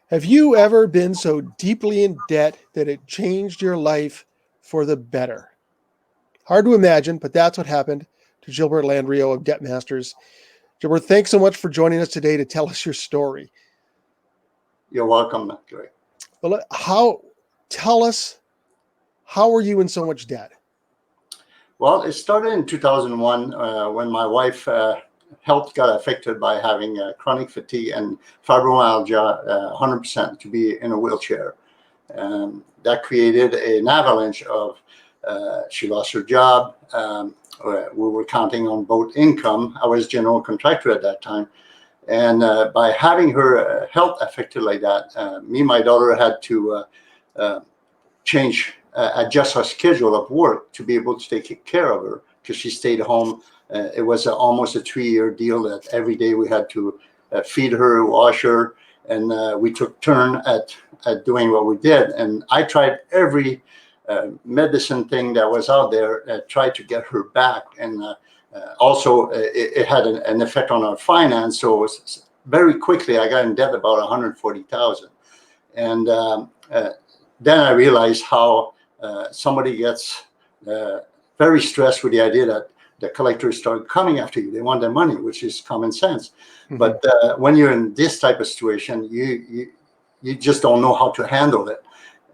Have you ever been so deeply in debt that it changed your life for the better? Hard to imagine, but that's what happened to Gilbert Landriault of DebtMasters. Gilbert, thanks so much for joining us today to tell us your story. You're welcome, Greg. Well, tell us, how were you in so much debt? Well, it started in 2001 when my wife health got affected by having chronic fatigue and fibromyalgia 100% to be in a wheelchair. That created an avalanche of, she lost her job. We were counting on both income. I was general contractor at that time. And by having her health affected like that, me and my daughter had to adjust our schedule of work to be able to take care of her because she stayed home. It was almost a 3-year deal that every day we had to feed her, wash her, and we took turn at doing what we did. And I tried every medicine thing that was out there, tried to get her back. And also it had an effect on our finance. So it was very quickly, I got in debt about $140,000. And then I realized how somebody gets very stressed with the idea that the collectors start coming after you. They want their money, which is common sense. Mm-hmm. But when you're in this type of situation, you just don't know how to handle it.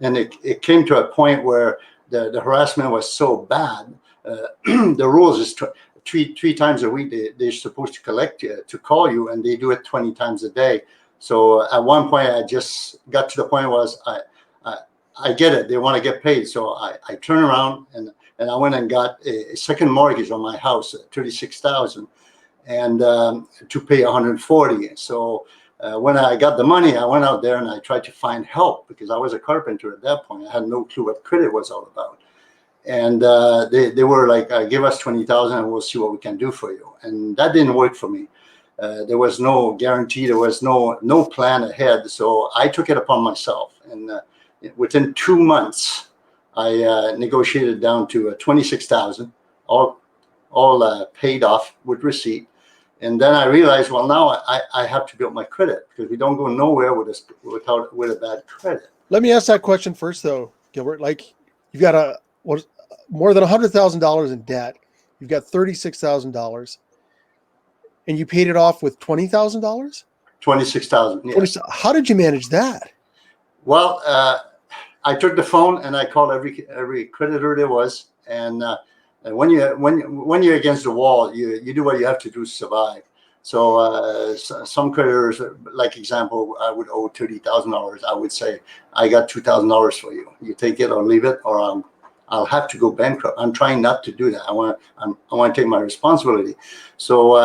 And it came to a point where the harassment was so bad. The rules is three times a week they're supposed to collect you, to call you, and they do it 20 times a day. So at one point, I just got to the point was I get it. They want to get paid. So I turn around and I went and got a second mortgage on my house, $36,000, and to pay $140,000. So when I got the money, I went out there and I tried to find help because I was a carpenter at that point. I had no clue what credit was all about. And they were like, give us $20,000 and we'll see what we can do for you. And that didn't work for me. There was no guarantee. There was no plan ahead. So I took it upon myself. And within 2 months, I negotiated down to $26,000, all paid off with receipt. And then I realized, well, now I have to build my credit because we don't go nowhere with a bad credit. Let me ask that question first, though, Gilbert. Like, you've got more than $100,000 in debt. You've got $36,000, and you paid it off with $20,000. $26,000. Yes. How did you manage that? Well, I took the phone and I called every creditor there was, and when you're against the wall, you do what you have to do to survive. So some creditors, like example, I would owe $30,000. I would say, I got $2,000 for you. You take it or leave it, or I'll have to go bankrupt. I'm trying not to do that. I want to take my responsibility. So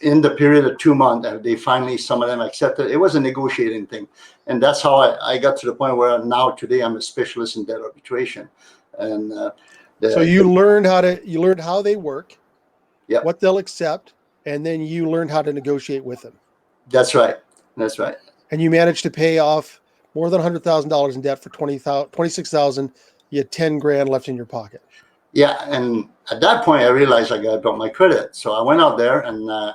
in the period of 2 months, they finally, some of them accepted. It was a negotiating thing. And that's how I got to the point where now today I'm a specialist in debt arbitration. And so you learned how they work, yep, what they'll accept, and then you learned how to negotiate with them. That's right. That's right. And you managed to pay off more than $100,000 in debt for $26,000. You had $10,000 left in your pocket. Yeah, and at that point, I realized I got to build my credit. So I went out there and I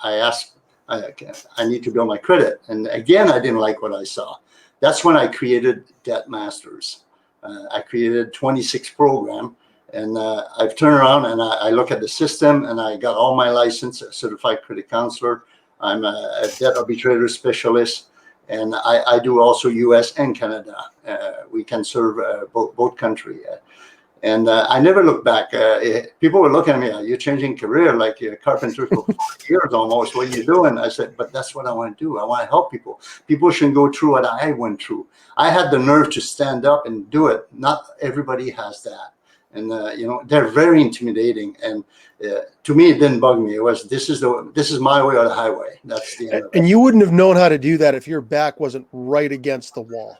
asked, I need to build my credit. And again, I didn't like what I saw. That's when I created DebtMasters. I created 26 program, and I've turned around and I look at the system, and I got all my license, a certified credit counselor. I'm a debt arbitrator specialist, and I do also U.S. and Canada. We can serve both countries. And I never look back. People were looking at me, you're changing career like you're a carpenter for 40 years almost. What are you doing? I said, but that's what I want to do. I want to help people. People shouldn't go through what I went through. I had the nerve to stand up and do it. Not everybody has that. And, they're very intimidating. And to me, it didn't bug me. It was, this is my way or the highway. That's the end of it. And you wouldn't have known how to do that if your back wasn't right against the wall.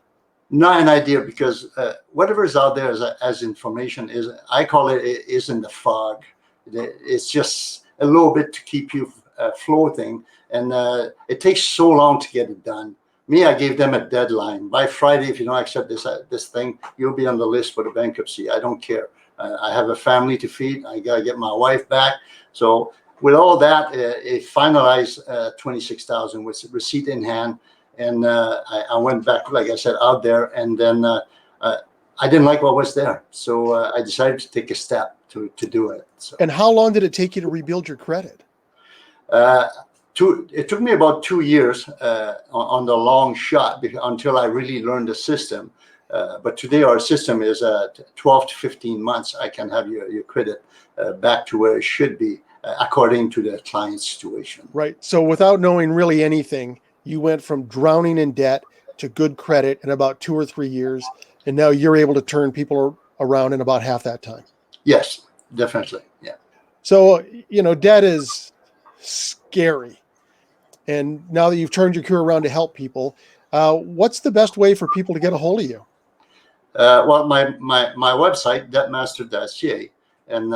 Not an idea, because whatever is out there as information is, I call it, is in the fog. It's just a little bit to keep you floating, and it takes so long to get it done. Me, I gave them a deadline. By Friday, if you don't accept this thing, you'll be on the list for the bankruptcy. I don't care. I have a family to feed. I got to get my wife back. So with all that, it finalized $26,000 with receipt in hand. And I went back, like I said, out there, and then I didn't like what was there. So I decided to take a step to do it. So. And how long did it take you to rebuild your credit? It took me about 2 years on the long shot until I really learned the system. But today our system is 12 to 15 months. I can have your credit back to where it should be according to the client's situation. Right. So without knowing really anything, you went from drowning in debt to good credit in about 2 or 3 years. And now you're able to turn people around in about half that time. Yes, definitely. Yeah. So, debt is scary. And now that you've turned your career around to help people, what's the best way for people to get a hold of you? Well, my website, DebtMasters.ca, and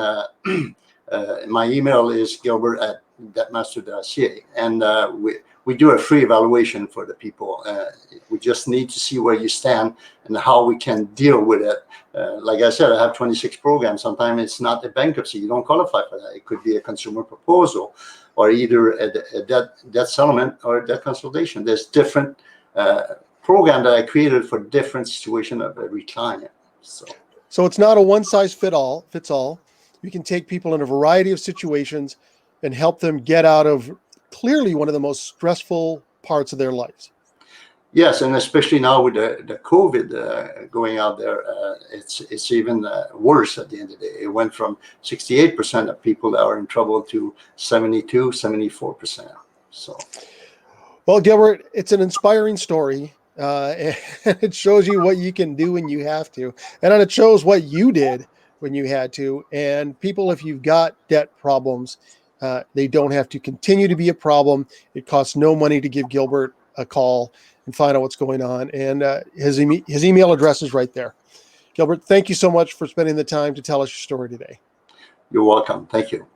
my email is gilbert@debtmaster.ca, and we do a free evaluation for the people. We just need to see where you stand and how we can deal with it. Like I said, I have 26 programs. Sometimes it's not a bankruptcy. You don't qualify for that. It could be a consumer proposal, or either a debt settlement or a debt consultation. There's different program that I created for different situation of every client. So it's not a one size fits all. You can take people in a variety of situations and help them get out of clearly one of the most stressful parts of their lives. Yes, and especially now with the COVID going out there, it's even worse at the end of the day. It went from 68% of people that are in trouble to 72, 74%. So, well, Gilbert, it's an inspiring story. And it shows you what you can do when you have to. And it shows what you did when you had to. And people, if you've got debt problems, they don't have to continue to be a problem. It costs no money to give Gilbert a call and find out what's going on. And his email address is right there. Gilbert, thank you so much for spending the time to tell us your story today. You're welcome. Thank you.